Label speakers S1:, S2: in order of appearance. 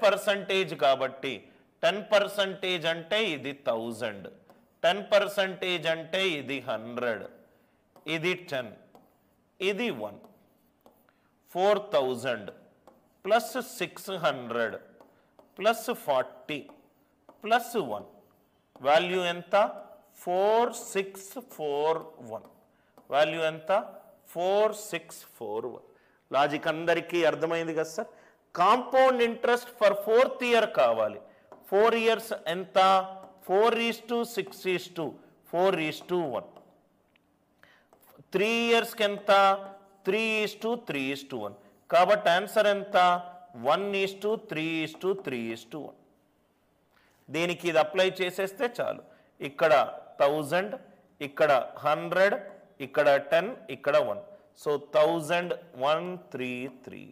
S1: 10% కాబట్టి 10% అంటే ఇది 1000, 10% అంటే ఇది 100, ఇది 10, ఇది 1. 4000 ప్లస్ 600 ప్లస్ 40 ప్లస్ 1 వాల్యూ ఎంత? 4641. వాల్యూ ఎంత? 4641. లాజిక్ అందరికీ అర్థమైంది కదా sir? Compound interest for 4th year కావాలి. 4 ఇయర్స్ ఎంత? 4:6:4:1. 3 ఇయర్స్కి ఎంత? 3:3:1. కాబట్టి ఆన్సర్ ఎంత? 1:3:3:1. దీనికి ఇది అప్లై చేసేస్తే చాలు. ఇక్కడ 1000, ఇక్కడ 100, ఇక్కడ 10, ఇక్కడ 1. సో 1133.